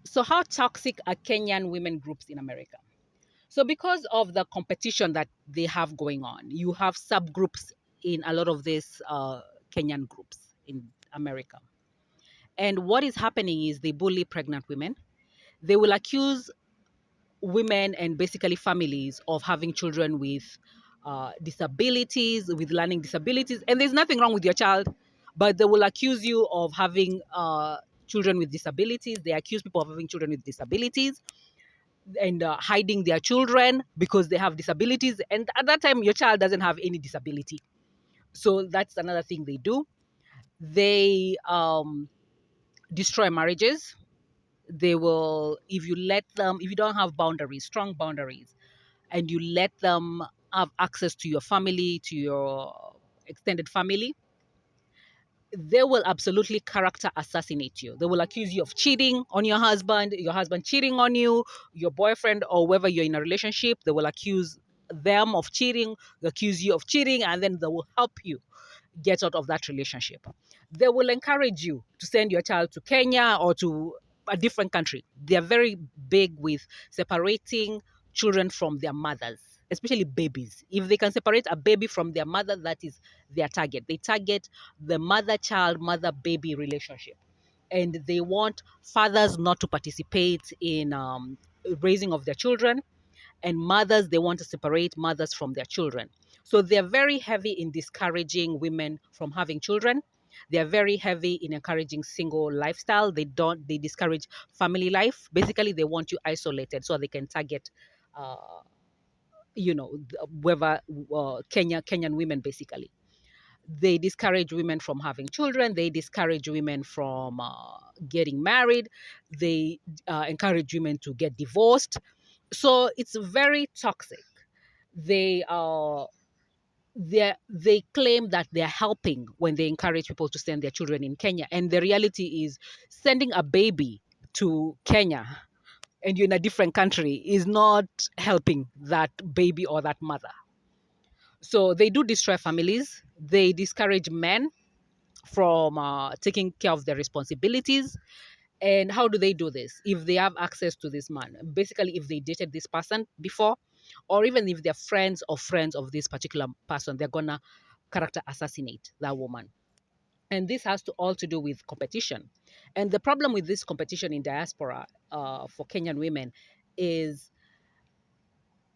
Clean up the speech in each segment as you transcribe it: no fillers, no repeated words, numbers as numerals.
So how toxic are Kenyan women groups in America? So because of the competition that they have going on, you have subgroups in a lot of these Kenyan groups in America. And what is happening is they bully pregnant women. They will accuse women and basically families of having children with disabilities, with learning disabilities. And there's nothing wrong with your child, but they will accuse you of having children with disabilities. They accuse people of having children with disabilities and hiding their children because they have disabilities. And at that time, your child doesn't have any disability. So that's another thing they do. They destroy marriages. They will, if you let them, if you don't have boundaries, strong boundaries, and you let them have access to your family, to your extended family, they will absolutely character assassinate you. They will accuse you of cheating on your husband cheating on you, your boyfriend or whoever you're in a relationship. They will accuse them of cheating, accuse you of cheating, and then they will help you get out of that relationship. They will encourage you to send your child to Kenya or to a different country. They are very big with separating children from their mothers, especially babies. If they can separate a baby from their mother, that is their target. They target the mother child, mother baby relationship. And they want fathers not to participate in raising of their children, and mothers, they want to separate mothers from their children. So they're very heavy in discouraging women from having children. They're very heavy in encouraging single lifestyle. They discourage family life. Basically, they want you isolated so they can target, uh, whether Kenyan women basically. They discourage women from having children. They discourage women from getting married. They encourage women to get divorced. So it's very toxic. They claim that they're helping when they encourage people to send their children in Kenya, and the reality is sending a baby to Kenya and you're in a different country is not helping that baby or that mother. So they do destroy families. They discourage men from taking care of their responsibilities. And how do they do this? If they have access to this man, basically, if they dated this person before, or even if they're friends of this particular person, they're gonna character assassinate that woman. And this has to all to do with competition. And the problem with this competition in diaspora for Kenyan women is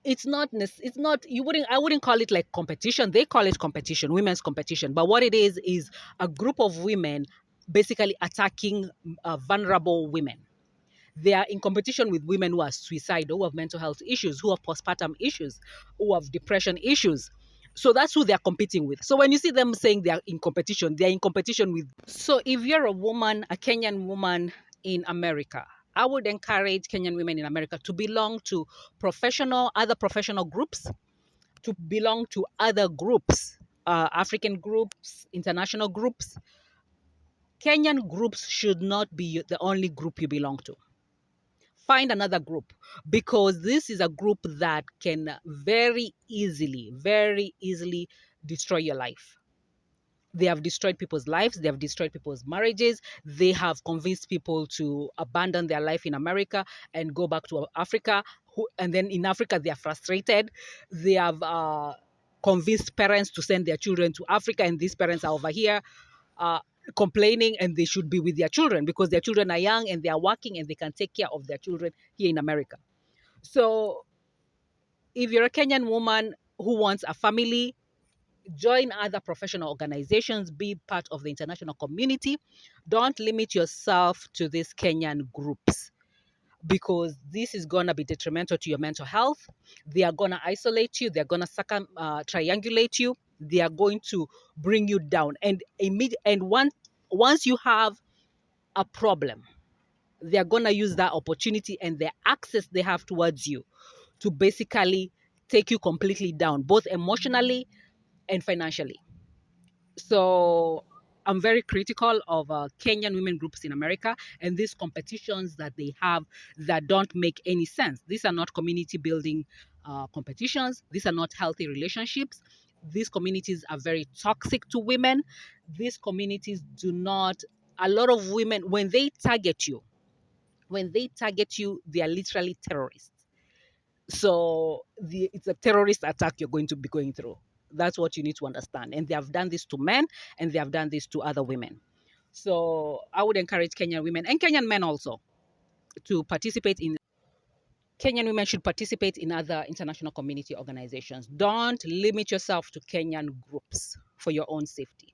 it's not you wouldn't I wouldn't call it like competition. They call it competition, women's competition. But what it is a group of women basically attacking vulnerable women. They are in competition with women who are suicidal, who have mental health issues, who have postpartum issues, who have depression issues. So that's who they are competing with. So when you see them saying they are in competition with. So if you're a woman, a Kenyan woman in America, I would encourage Kenyan women in America to belong to other professional groups, to belong to other groups, African groups, international groups. Kenyan groups should not be the only group you belong to. Find another group, because this is a group that can very easily destroy your life. They have destroyed people's lives. They have destroyed people's marriages. They have convinced people to abandon their life in America and go back to Africa. And then in Africa, they are frustrated. They have convinced parents to send their children to Africa, and these parents are over here uh, complaining, and they should be with their children because their children are young and they are working and they can take care of their children here in America. So if you're a Kenyan woman who wants a family, join other professional organizations, be part of the international community. Don't limit yourself to these Kenyan groups, because this is going to be detrimental to your mental health. They are going to isolate you. They're going to triangulate you. They are going to bring you down. Once you have a problem, they are going to use that opportunity and the access they have towards you to basically take you completely down, both emotionally and financially. So I'm very critical of Kenyan women groups in America and these competitions that they have that don't make any sense. These are not community building competitions. These are not healthy relationships. These communities are very toxic to women. These communities do not, a lot of women, when they target you, when they target you, they are literally terrorists. So it's a terrorist attack you're going to be going through. That's what you need to understand. And they have done this to men, and they have done this to other women. So I would encourage Kenyan women and Kenyan men also to participate in. Kenyan women should participate in other international community organizations. Don't limit yourself to Kenyan groups for your own safety.